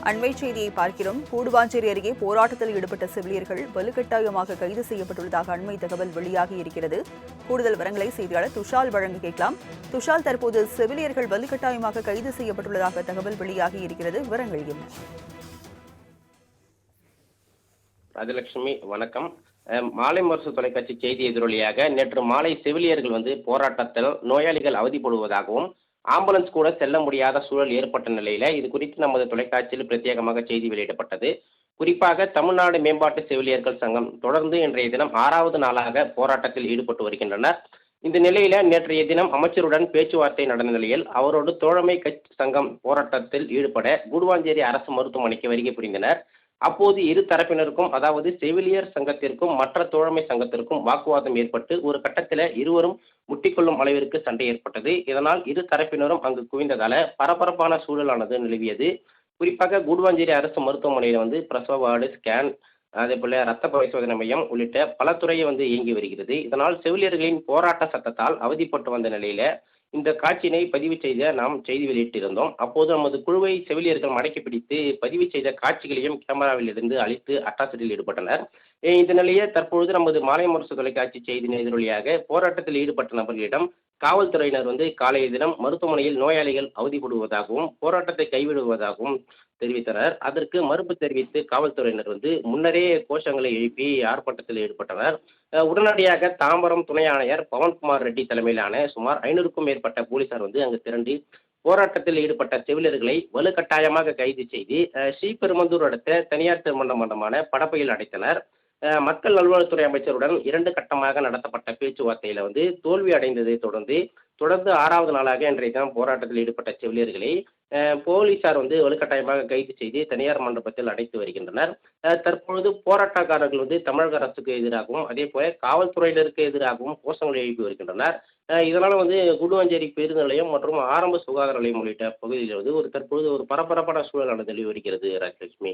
அண்மைச் செய்தியை பார்க்கிறோம். கூடுவாஞ்சேரி அருகே போராட்டத்தில் ஈடுபட்ட செவிலியர்கள் வலுக்கட்டாயமாக கைது செய்யப்பட்டுள்ளதாக அண்மை தகவல் வெளியாகி இருக்கிறது. கூடுதல் விவரங்களை செய்தியாளர் துஷால் வழங்க கேட்கலாம். துஷால், தற்போது செவிலியர்கள் வலுக்கட்டாயமாக கைது செய்யப்பட்டுள்ளதாக தகவல் வெளியாகி இருக்கிறது. விவரங்கள் என்ன? ராஜலட்சுமி, வணக்கம். மாலை முரசு தொலைக்காட்சி செய்தி எதிரொலியாக நேற்று மாலை செவிலியர்கள் போராட்டத்தில் நோயாளிகள் அவதிப்படுவதாகவும் ஆம்புலன்ஸ் கூட செல்ல முடியாத சூழல் ஏற்பட்ட நிலையில இது குறித்து நமது தொலைக்காட்சியில் பிரத்யேகமாக செய்தி வெளியிடப்பட்டது. குறிப்பாக தமிழ்நாடு மேம்பாட்டு செவிலியர்கள் சங்கம் தொடர்ந்து இன்றைய தினம் 6வது நாளாக போராட்டத்தில் ஈடுபட்டு வருகின்றனர். இந்த நிலையில நேற்றைய தினம் அமைச்சருடன் பேச்சுவார்த்தை நடந்த நிலையில் அவரோடு தோழமை கட்சி சங்கம் போராட்டத்தில் ஈடுபட கூடுவாஞ்சேரி அரசு மருத்துவமனைக்கு வருகை புரிந்தனர். அப்போது இரு தரப்பினருக்கும், அதாவது செவிலியர் சங்கத்திற்கும் மற்ற தோழமை சங்கத்திற்கும் வாக்குவாதம் ஏற்பட்டு ஒரு கட்டத்தில் இருவரும் முட்டிக்கொள்ளும் அளவிற்கு சண்டை ஏற்பட்டது. இதனால் இரு தரப்பினரும் அங்கு குவிந்ததால பரபரப்பான சூழலானது நிலவியது. குறிப்பாக கூடுவாஞ்சேரி அரசு மருத்துவமனையில் பிரசவ வார்டு, ஸ்கேன், அதே போல ரத்த பரிசோதனை மையம் உள்ளிட்ட பல துறையை இயங்கி வருகிறது. இதனால் செவிலியர்களின் போராட்ட சத்தத்தால் அவதிப்பட்டு வந்த நிலையில இந்த காட்சியினை பதிவு செய்த நாம் செய்தி வெளியிட்டிருந்தோம். அப்போது நமது குழுவை செவிலியர்கள் மடக்கி பிடித்து பதிவு செய்த காட்சிகளையும் கேமராவில் இருந்து அழித்து அட்டாசரில் ஈடுபட்டனர். இந்த நிலையே தற்பொழுது நமது மாலை முரசு தொலைக்காட்சி செய்தி எதிரொலியாக போராட்டத்தில் ஈடுபட்ட நபர்களிடம் காவல்துறையினர் காலைய தினம் மருத்துவமனையில் நோயாளிகள் அவதிப்படுவதாகவும் போராட்டத்தை கைவிடுவதாகவும் தெரிவித்தனர். அதற்கு மறுப்பு தெரிவித்து காவல்துறையினர் முன்னரே கோஷங்களை எழுப்பி ஆர்ப்பாட்டத்தில் ஈடுபட்டனர். உடனடியாக தாம்பரம் துணை ஆணையர் பவன்குமார் ரெட்டி தலைமையிலான சுமார் 500க்கும் மேற்பட்ட போலீசார் அங்கு திரண்டு போராட்டத்தில் ஈடுபட்ட செவிலியர்களை வலுக்கட்டாயமாக கைது செய்து ஸ்ரீபெரும்புதூர் அடுத்த தனியார் திருமண மண்டபமான படப்பையில் அடைத்தனர். மக்கள் நல்வாழ்வுத்துறை அமைச்சருடன் 2 கட்டமாக நடத்தப்பட்ட பேச்சுவார்த்தையில் தோல்வி அடைந்ததை தொடர்ந்து 6வது நாளாக இன்றைய தினம் போராட்டத்தில் ஈடுபட்ட செவிலியர்களை போலீசார் வலுக்கட்டாயமாக கைது செய்து தனியார் மண்டபத்தில் அடைத்து வருகின்றனர். தற்பொழுது போராட்டக்காரர்கள் தமிழக அரசுக்கு எதிராகவும் அதே போல காவல்துறையினருக்கு எதிராகவும் கோஷங்களை எழுப்பி வருகின்றனர். இதனால் கூடுவாஞ்சேரி பேருந்து நிலையம் மற்றும் ஆரம்ப சுகாதார நிலையம் உள்ளிட்ட பகுதியில் தற்பொழுது ஒரு பரபரப்பான சூழலானது நிலவி வருகிறது. ராஜலட்சுமி.